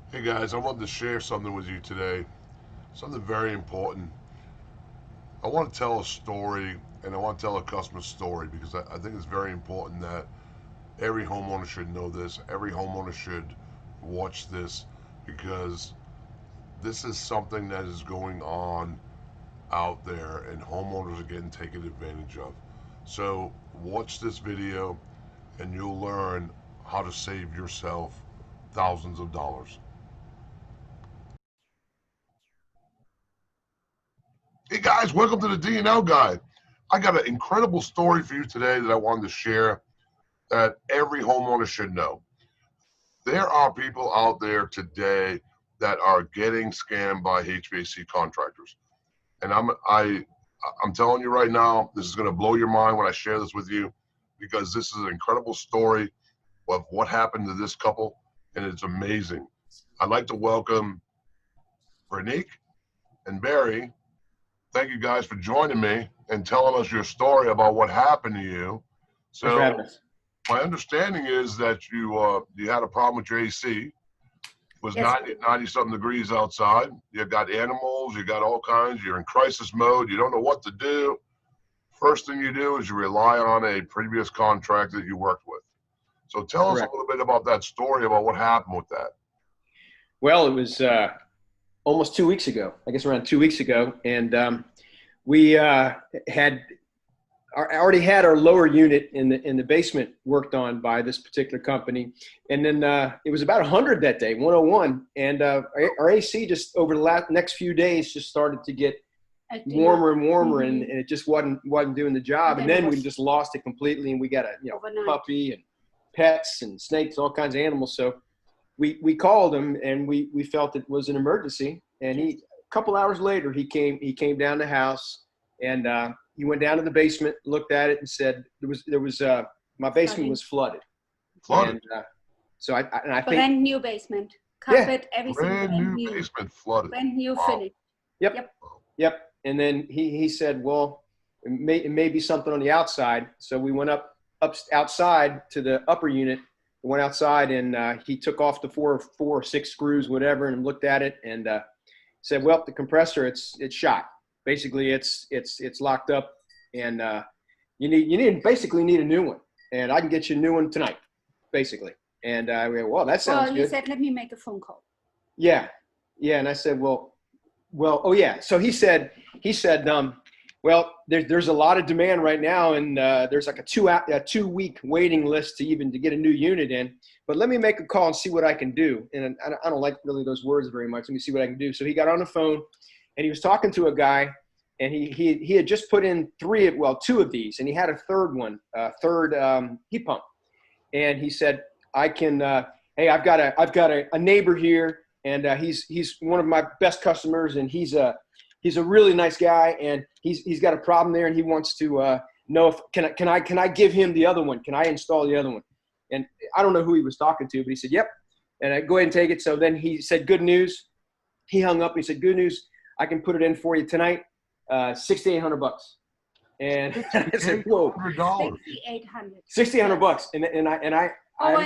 Hey guys, I wanted to share something with you today. Something very important. I want to tell a story and I want to tell a customer story because I think it's very important that every homeowner should know this. Every homeowner should watch this because this is something that is going on out there and homeowners are getting taken advantage of. So watch this video and you'll learn how to save yourself thousands of dollars. Hey guys, welcome to the D&L Guy. I got an incredible story for you today that I wanted to share that every homeowner should know. There are people out there today that are getting scammed by HVAC contractors. And I'm telling you right now, this is going to blow your mind when I share this with you because this is an incredible story of what happened to this couple and it's amazing. I'd like to welcome Veronique and Barry. Thank you guys for joining me and telling us your story about what happened to you. So my understanding is that you had a problem with your AC. It was Yes. 90 something degrees outside. You got animals, you got all kinds, you're in crisis mode, you don't know what to do. First thing you do is you rely on a previous contractor that you worked with. So tell us a little bit about that story, about what happened with that. Well, it was almost 2 weeks ago, I guess around 2 weeks ago. And we already had our lower unit in the basement worked on by this particular company. And then it was about 100 that day, 101. And our AC just over the next few days just started to get warmer and warmer, and it just wasn't doing the job. And then we just lost it completely, and we got a puppy and pets and snakes, all kinds of animals. So we called him, and we felt it was an emergency. And a couple hours later, he came down the house, and he went down to the basement, looked at it, and said there was my basement was flooded. Flooded. And so I think Brand new basement, carpet, everything. Brand new basement flooded. Brand new finish. Yep. And then he said, well, it may be something on the outside. So we went up outside to the upper unit. Went outside, and he took off the four or six screws, whatever, and looked at it and said, well, the compressor, it's shot. Basically, it's locked up, and you basically need a new one. And I can get you a new one tonight, basically. And I went, well, that sounds good. Well, you said, let me make a phone call. Yeah. And I said, well, oh yeah. So he said, well, there's a lot of demand right now, and there's like a 2 week waiting list to get a new unit in. But let me make a call and see what I can do. And I don't like really those words very much. Let me see what I can do. So he got on the phone, and he was talking to a guy, and he had just put in two of these, and he had a third heat pump. And he said, I can. Hey, I've got a neighbor here, and he's one of my best customers, and he's a really nice guy, and he's got a problem there, and he wants to know if can I give him the other one? Can I install the other one? And I don't know who he was talking to, but he said, yep. And I go ahead and take it. So then he said, good news. He hung up and he said, good news. I can put it in for you tonight. $6,800. And I said, whoa. $6,800. $6,800. And I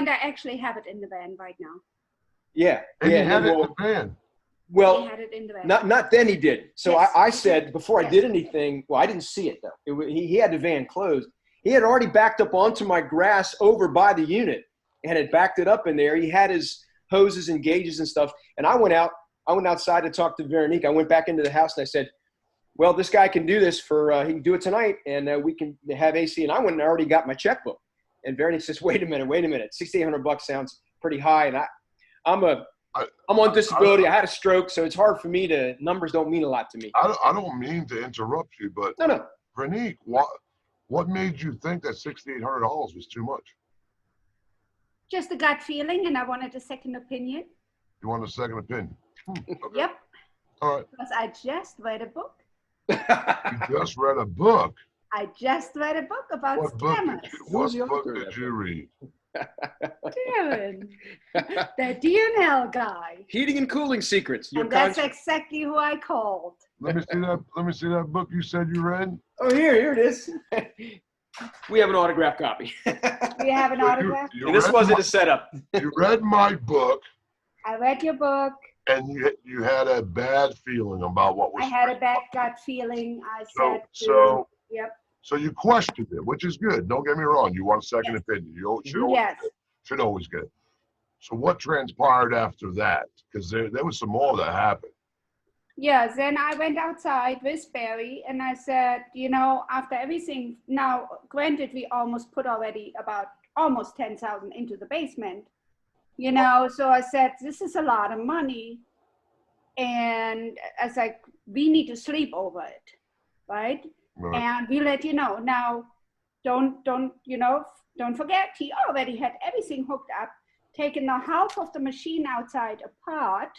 actually have it in the van right now. Yeah. And yeah. you had it in the van. Well, he had it in the van. not then he did. So Yes. I said before I did anything, well, I didn't see it though. He had the van closed. He had already backed up onto my grass over by the unit and had backed it up in there. He had his hoses and gauges and stuff. And I went outside to talk to Veronique. I went back into the house and I said, well, this guy can do this he can do it tonight, and we can have AC. And I went and already got my checkbook. And Veronique says, wait a minute. $6,800 sounds pretty high. And I'm on disability. I had a stroke, so it's hard for me numbers don't mean a lot to me. I don't mean to interrupt you, but No. Veronique, what made you think that $6,800 was too much? Just a gut feeling, and I wanted a second opinion. You want a second opinion? Okay. Yep. All right. Because I just read a book. You just read a book. I just read a book about What book scammers. did you read? Darren, the D&L guy. Heating and cooling secrets. And that's exactly who I called. Let me see that book you said you read. Oh, here it is. We have an autographed copy. We have an autograph. You This wasn't a a setup. You read my book. I read your book. And you had a bad feeling about what was. I had a bad gut feeling. I said, yep. So you questioned it, which is good. Don't get me wrong. You want a second Yes. opinion. You should always get it. So what transpired after that? Because there was some more that happened. Yes, then I went outside with Barry and I said, after everything, now granted, we almost put already about almost 10,000 into the basement, so I said, this is a lot of money. And I was like, we need to sleep over it, right? And we let you know. Now, don't forget, he already had everything hooked up, taken the half of the machine outside apart,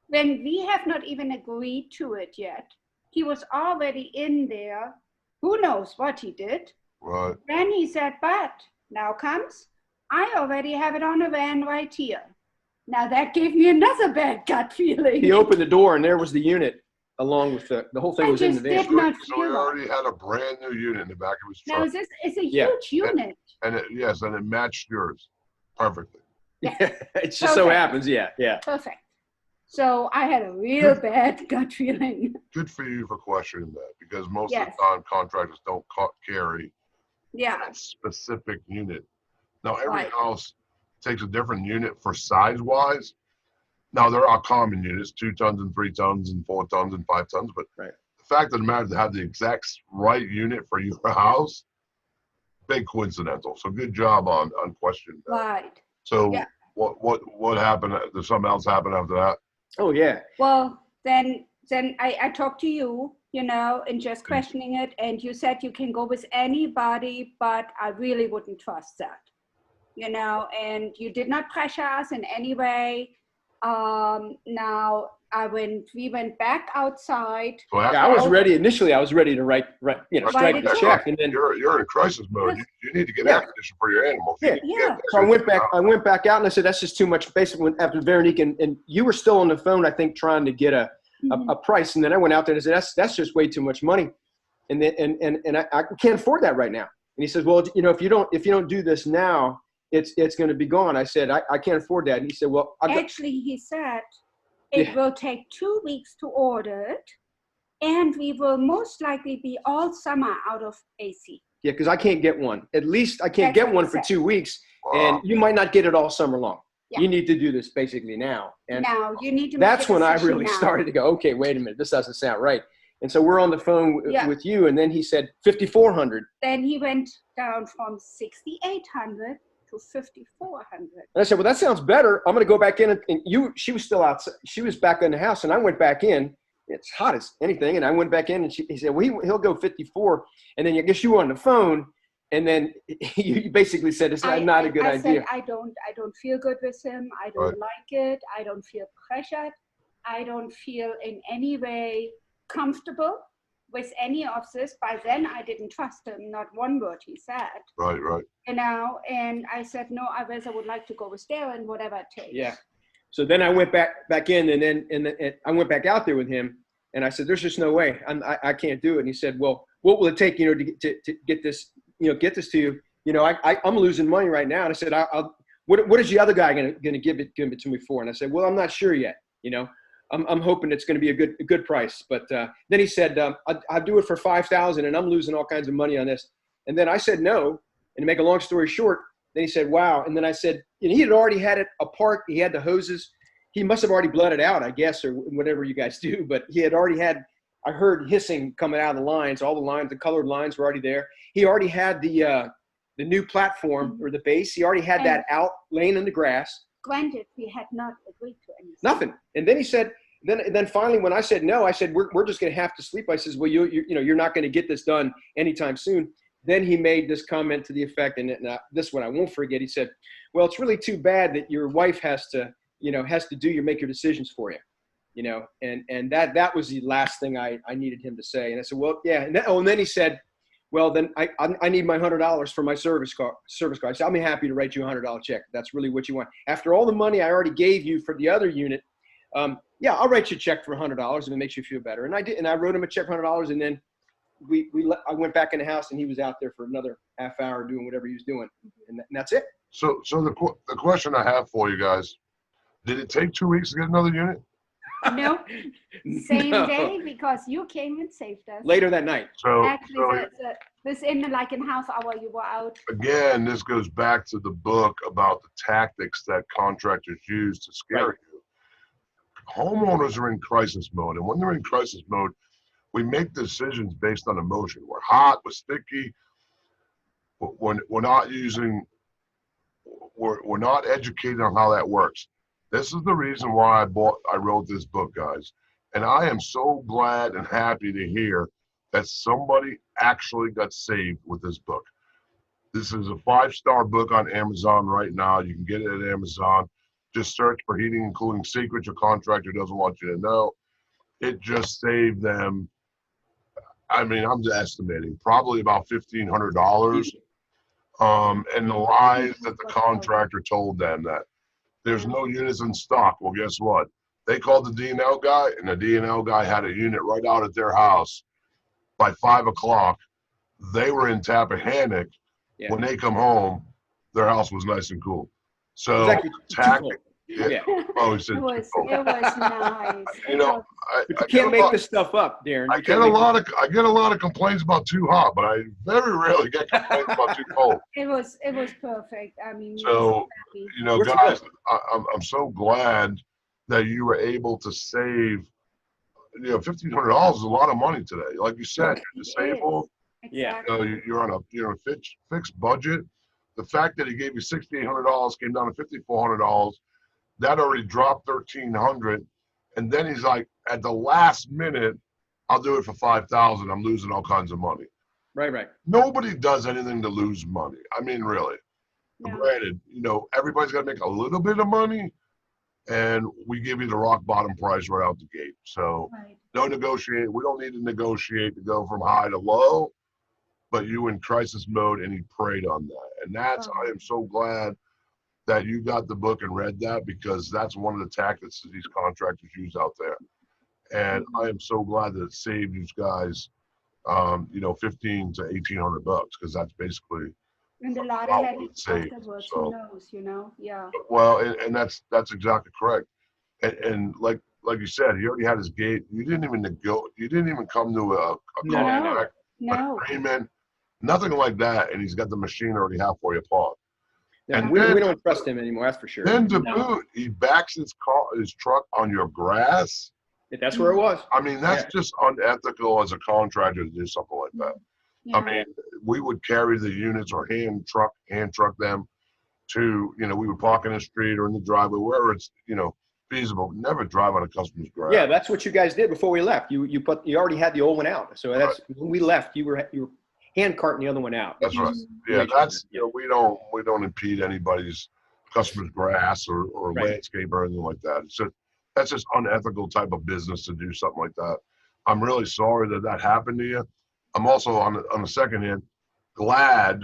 when we have not even agreed to it yet. He was already in there. Who knows what he did? Right. Then he said, but now comes, I already have it on a van right here. Now that gave me another bad gut feeling. He opened the door and there was the unit along with the whole thing was in the van. So he already had a brand new unit in the back of his truck. Now this is a huge unit. And it matched yours perfectly. Yes. Yeah, it just so happens, yeah. Perfect. So I had a real bad gut feeling. Good for you for questioning that, because most of the time contractors don't carry that specific unit. Now every house takes a different unit for size-wise. Now there are common units, 2 tons and 3 tons and 4 tons and 5 tons, but the fact of the matter is to have the exact right unit for your house, big coincidental. So good job on questioning that. Right. So what happened? Did something else happen after that? Oh yeah. Well, then I talked to you, and just questioning it, and you said you can go with anybody, but I really wouldn't trust that, and you did not pressure us in any way. Now we went back outside. So I was ready. Initially, I was ready to write strike the check, and then you're in crisis mode. You need to get air conditioning for your animals. So I went back out and I said, that's just too much. Basically, after Veronique and you were still on the phone, I think, trying to get a price, and then I went out there and said, that's just way too much money, and then and I can't afford that right now. And he says, well, if you don't do this now, it's going to be gone. I said, I can't afford that. And he said, well, actually, he said, it will take 2 weeks to order it, and we will most likely be all summer out of AC. Yeah, because I can't get one. At least I can't get one for 2 weeks, and you might not get it all summer long. Yeah. You need to do this basically now. And now you need to. That's when I really started to go, okay, wait a minute, this doesn't sound right. And so we're on the phone with you, and then he said 5,400. Then he went down from 6,800. to 5,400. And I said, well, that sounds better. I'm going to go back in. And she was still outside. She was back in the house, and I went back in. It's hot as anything. And I went back in, and he said, well, he'll go 54. And then I guess you were on the phone, and then you basically said it's not a good idea. I said, I don't feel good with him. I don't like it. I don't feel pressured. I don't feel in any way comfortable with any of this. By then, I didn't trust him. Not one word he said. Right. And I said, no, I would like to go with Darren, whatever it takes. Yeah. So then I went back in, and then I went back out there with him, and I said, there's just no way. I can't do it. And he said, well, what will it take, to get this, get this to you? I'm losing money right now. And I said, what is the other guy going to give it to me for? And I said, well, I'm not sure yet. I'm hoping it's going to be a good price. But then he said, I'll do it for $5,000, and I'm losing all kinds of money on this. And then I said no. And to make a long story short, then he said, wow. And then I said, he had already had it apart. He had the hoses. He must have already bled it out, I guess, or whatever you guys do. But he had already had, I heard hissing coming out of the lines. All the lines, the colored lines were already there. He already had the new platform or the base. He already had that out laying in the grass. Granted, we had not agreed to anything. Nothing. And then he said, then finally, when I said no, I said, we're just going to have to sleep. I says, well, you're not going to get this done anytime soon. Then he made this comment to the effect, and this one I won't forget. He said, well, it's really too bad that your wife has to make your decisions for you, and that was the last thing I needed him to say. And I said, well, yeah. And then he said, well, then I need my $100 for my service car. I said, I'm happy to write you a $100 check. That's really what you want. After all the money I already gave you for the other unit, I'll write you a check for $100 if it makes you feel better. And I did, and I wrote him a check for $100, and then I went back in the house, and he was out there for another half hour doing whatever he was doing, and that's it. So the question I have for you guys Did it take 2 weeks to get another unit? No, same No. day, because you came and saved us. Later that night. So, Actually, so within like a half hour, you were out. again, this goes back to the book about the tactics that contractors use to scare Right. you. Homeowners are in crisis mode, and when they're in crisis mode, we make decisions based on emotion. We're hot, we're sticky. We're not using. We're not educated on how that works. This is the reason why I wrote this book, guys. And I am so glad and happy to hear that somebody actually got saved with this book. This is a 5-star book on Amazon right now. You can get it at Amazon. Just search for Heating and Cooling Secrets Your Contractor Doesn't Want You to Know. It just saved them. I mean, I'm estimating probably about $1,500. And the lies that the contractor told them that there's no units in stock. Well, guess what? They called the D&L guy, and the D&L guy had a unit right out at their house by 5 o'clock. They were in Tappahannock. Yeah. When they come home, their house was nice and cool. It So, was actually too cold. yeah. Oh, he said It was too cold. nice. You know, But I you can't get a make lot- this stuff up, Darren. I get a lot of complaints about too hot, but I very rarely get complaints about too cold. It was perfect. I mean, So, happy. you know, Where's the guys, I'm so glad that you were able to save. You know, $1,500 is a lot of money today. Like you said, you're disabled. Yeah. Exactly. You know, you're on a fixed budget. The fact that he gave you $6,800 came down to $5,400. That already dropped $1,300, and then he's like, at the last minute, I'll do it for $5,000. I'm losing all kinds of money. Right. Nobody does anything to lose money. I mean, really. No. Granted, you know, everybody's got to make a little bit of money, and we give you the rock bottom price right out the gate. So Right. don't negotiate. We don't need to negotiate to go from high to low, but you in crisis mode, and he preyed on that. And that's, I am so glad that you got the book and read that, because that's one of the tactics that these contractors use out there. And I am so glad that it saved you guys, you know, $1,500 to $1,800, because that's basically And a lot about of what it it saved. afterwards, So, who knows, you know? Yeah. well, and that's exactly correct. And like you said, he already had his gate. You didn't even You didn't even come to a No. contract, No. agreement, nothing like that. And he's got the machine already halfway apart. Yeah, And we then- don't trust him anymore. That's for sure. Then to No. boot, he backs his truck on your grass. That's where it was. I mean, that's just unethical as a contractor to do something like that. Yeah. I mean, we would carry the units or hand truck them to, you know, we would park in the street or in the driveway, wherever it's, you know, feasible. Never drive on a customer's grass. Yeah, that's what you guys did before we left. You already had the old one out. So that's when we left. You were hand carting the other one out. That's right. Yeah, that's, you know, we don't impede anybody's customer's grass or Right. landscape or anything like that. It's just, that's just unethical type of business to do something like that. I'm really sorry that happened to you. I'm also on the second hand glad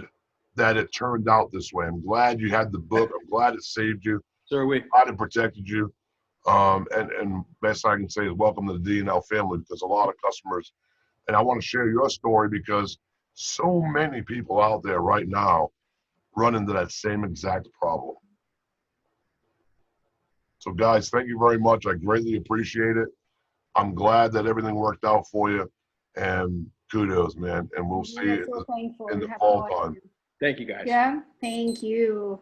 that it turned out this way. I'm glad you had the book. I'm glad it saved you. So are we. Glad it protected you. And best I can say is welcome to the D&L family, because a lot of customers, and I want to share your story because so many people out there right now run into that same exact problem. So guys, thank you very much. I greatly appreciate it. I'm glad that everything worked out for you, and kudos, man. And we'll see you We're so thankful in and the have fall fun. time. Thank you, guys. Yeah. Thank you.